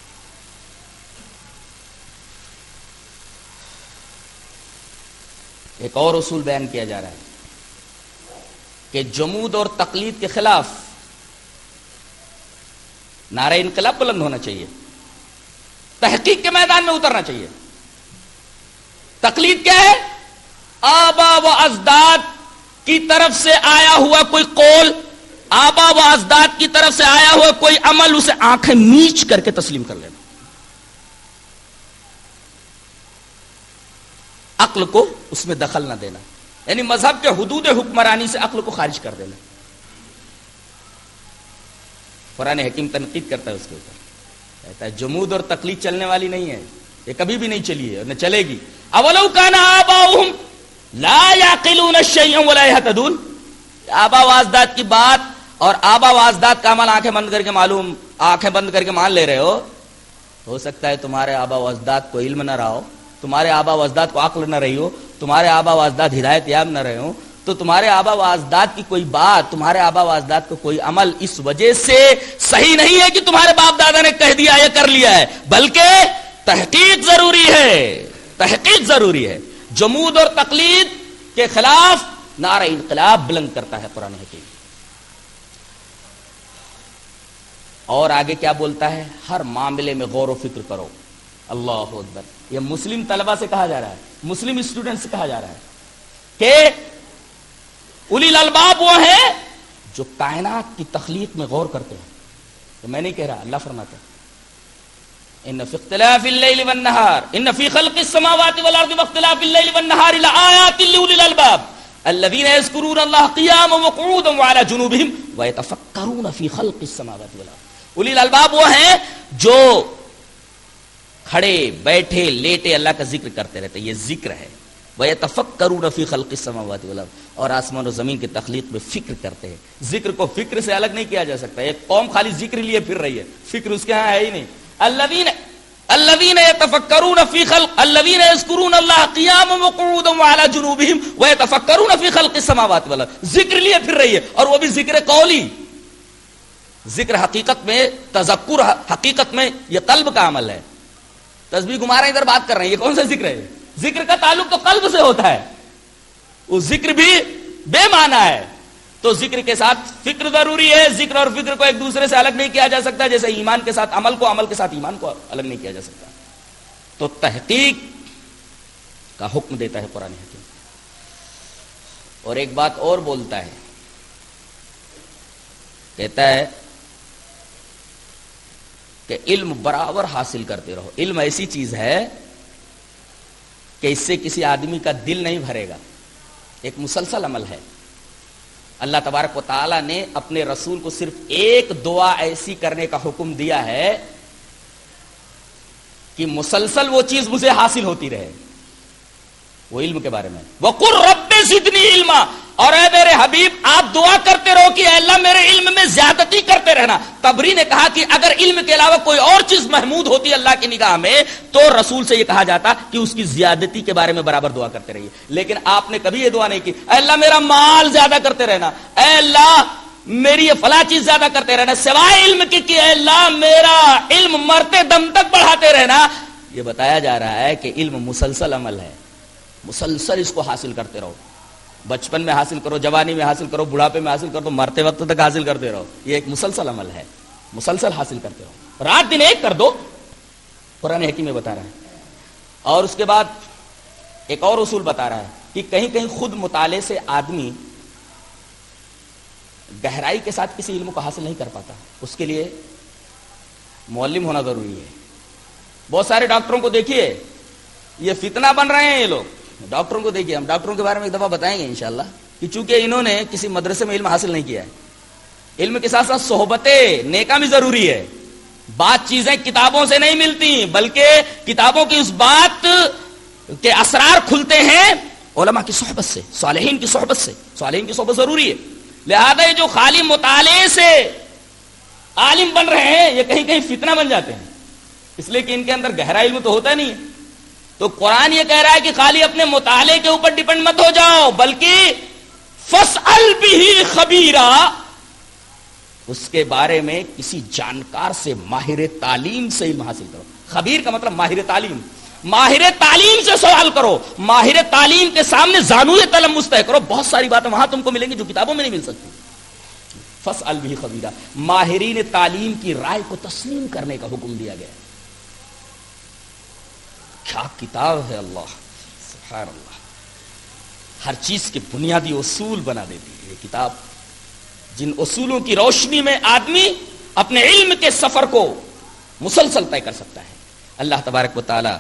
Speaker 1: ایک اور اصول بیان کیا جا رہا ہے کہ جمود اور تقلید کے خلاف نعرہ انقلاب بلند ہونا چاہیے، تحقیق کے میدان میں اترنا چاہیے. تقلید کیا ہے؟ آبا و اجداد کی طرف سے آیا ہوا کوئی قول، آبا و اجداد کی طرف سے آیا ہوا کوئی عمل، اسے آنکھیں میچ کر کے تسلیم کر لینا، عقل کو اس میں دخل نہ دینا، یعنی مذہب کے حدود حکمرانی سے عقل کو خارج کر دینا. قرآن حکیم تنقید کرتا ہے اس کے اوپر، کہتا ہے جمود اور تقلید چلنے والی نہیں ہے، یہ کبھی بھی نہیں چلی ہے اور نہ چلے گی. اولو کان آباؤہم لا یعقلون شیئا ولا یہتدون. آبا و اجداد کی بات اور آبا و اجداد کا عمل آنکھیں بند کر کے معلوم، آنکھیں بند کر کے مان لے رہے ہو سکتا ہے تمہارے آبا و اجداد کو علم نہ رہا ہو، تمہارے آبا و اجداد کو عقل نہ رہی ہو، تمہارے آبا و اجداد ہدایت یاب نہ رہے ہوں، تو تمہارے آبا و اجداد کی کوئی بات، تمہارے آبا و اجداد کو کوئی عمل اس وجہ سے صحیح نہیں ہے کہ تمہارے باپ دادا نے کہہ دیا یا کر لیا ہے، بلکہ تحقیق ضروری ہے، تحقیق ضروری ہے. جمود اور تقلید کے خلاف نعرہ انقلاب بلند کرتا ہے قرآن حکیم. اور آگے کیا بولتا ہے؟ ہر معاملے میں غور و فکر کرو. اللہ اکبر. یہ مسلم طلبہ سے کہا جا رہا ہے، مسلم اسٹوڈنٹ سے کہا جا رہا ہے کہ اولی الالباب وہ ہیں جو کائنات کی تخلیق میں غور کرتے ہیں. تو میں نہیں کہہ رہا، اللہ فرماتا ہے ان فی اختلاف اللیل والنہار ان فی خلق السماوات والارض واختلاف اللیل والنہار لآیات لأولی الالباب الذین یذکرون اللہ قیاما وقعودا وعلی جنوبہم ویتفکرون فی خلق السماوات والارض. اولی الالباب وہ ہیں جو کھڑے بیٹھے لیٹے اللہ کا ذکر کرتے رہتے، یہ ذکر ہے. وَيَتَفَكَّرُونَ فِي خَلْقِ السَّمَاوَاتِ وَالْأَرْضِ، اور آسمان و زمین کی تخلیق میں فکر کرتے ہیں. ذکر کو فکر سے الگ نہیں کیا جا سکتا. ایک قوم خالی ذکر لیے پھر رہی ہے، فکر اس کے ہاں ہے ہی نہیں. الذین یتفکرون فی خلق الذین یذکرون اللہ قیاما وقعودا وعلی جنوبہم ویتفکرون فی خلق السماوات والارض. ذکر لیے پھر رہی ہے، اور وہ بھی ذکر قولی. ذکر حقیقت میں، تذکر حقیقت میں یہ قلب کا عمل ہے. تسبیح گھما رہے ہیں، ادھر بات کر رہے ہیں، یہ کون سا ذکر ہے؟ ذکر کا تعلق تو قلب سے ہوتا ہے، وہ ذکر بھی بے معنی ہے. تو ذکر کے ساتھ فکر ضروری ہے. ذکر اور فکر کو ایک دوسرے سے الگ نہیں کیا جا سکتا، جیسے ایمان کے ساتھ عمل کو، عمل کے ساتھ ایمان کو الگ نہیں کیا جا سکتا. تو تحقیق کا حکم دیتا ہے قرآن حکیم. اور ایک بات اور بولتا ہے، کہتا ہے کہ علم برابر حاصل کرتے رہو. علم ایسی چیز ہے کہ اس سے کسی آدمی کا دل نہیں بھرے گا، ایک مسلسل عمل ہے. اللہ تبارک و تعالی نے اپنے رسول کو صرف ایک دعا ایسی کرنے کا حکم دیا ہے کہ مسلسل وہ چیز مجھے حاصل ہوتی رہے. وہ علم کے بارے میں وَقُلْ رَبِّ زِدْنِي عِلْمًا، اور اے میرے حبیب آپ دعا کرتے رہو کہ اے اللہ میرے علم میں زیادتی کرتے رہنا. تبری نے کہا کہ اگر علم کے علاوہ کوئی اور چیز محمود ہوتی اللہ کی نگاہ میں تو رسول سے یہ کہا جاتا کہ اس کی زیادتی کے بارے میں برابر دعا کرتے رہیے. لیکن آپ نے کبھی یہ دعا نہیں کی اے اللہ میرا مال زیادہ کرتے رہنا، اے اللہ میری یہ فلاں چیز زیادہ کرتے رہنا، سوائے علم کی کہ اے اللہ میرا علم مرتے دم تک بڑھاتے رہنا. یہ بتایا جا رہا ہے کہ علم مسلسل عمل ہے، مسلسل اس کو حاصل کرتے رہو. بچپن میں حاصل کرو، جوانی میں حاصل کرو، بڑھاپے میں حاصل کرو، مرتے وقت تک حاصل کرتے رہو. یہ ایک مسلسل عمل ہے، مسلسل حاصل کرتے رہو. رات دن ایک کر دو، قرآن حکیم میں بتا رہا ہے. اور اس کے بعد ایک اور اصول بتا رہا ہے کہ کہیں کہیں خود مطالعے سے آدمی گہرائی کے ساتھ کسی علم کو حاصل نہیں کر پاتا، اس کے لیے معلم ہونا ضروری ہے۔ بہت سارے ڈاکٹروں کو دیکھیے، یہ فتنہ بن رہے ہیں یہ لوگ۔ ڈاکٹروں کو دیکھیے، ہم ڈاکٹروں کے بارے میں ایک دفعہ بتائیں گے انشاءاللہ کہ چونکہ انہوں نے کسی مدرسے میں علم حاصل نہیں کیا ہے، علم کے ساتھ ساتھ صحبت نیکا بھی ضروری ہے۔ بات چیزیں کتابوں سے نہیں ملتی، بلکہ کتابوں کی اس بات کے اسرار کھلتے ہیں علماء کی صحبت سے، صالحین کی صحبت سے۔ صالحین کی صحبت ضروری ہے۔ لہذا یہ جو خالی مطالعے سے عالم بن رہے ہیں، یہ کہیں کہیں فتنہ بن جاتے ہیں، اس لیے کہ ان کے اندر گہرا علم تو ہوتا نہیں ہے۔ تو قرآن یہ کہہ رہا ہے کہ خالی اپنے مطالعے کے اوپر ڈیپینڈ مت ہو جاؤ، بلکہ فاسأل بہ خبیرا، اس کے بارے میں کسی جانکار سے، ماہر تعلیم سے علم حاصل کرو۔ خبیر کا مطلب ماہر تعلیم، ماہر تعلیم سے سوال کرو، ماہر تعلیم کے سامنے زانوئے تلمس طے کرو۔ بہت ساری باتیں وہاں تم کو ملیں گی جو کتابوں میں نہیں مل سکتی۔ فاسأل بہ خبیرا، ماہرین تعلیم کی رائے کو تسلیم کرنے کا حکم دیا گیا۔ کیا کتاب ہے! اللہ سبحان اللہ، ہر چیز کے بنیادی اصول بنا دیتی ہے یہ کتاب، جن اصولوں کی روشنی میں آدمی اپنے علم کے سفر کو مسلسل طے کر سکتا ہے۔ اللہ تبارک و تعالی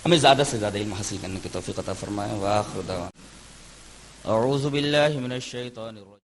Speaker 1: ہمیں زیادہ سے زیادہ علم حاصل کرنے کی توفیق عطا فرمائے۔ وآخر دعوانا اعوذ باللہ من الشیطان الرجیم۔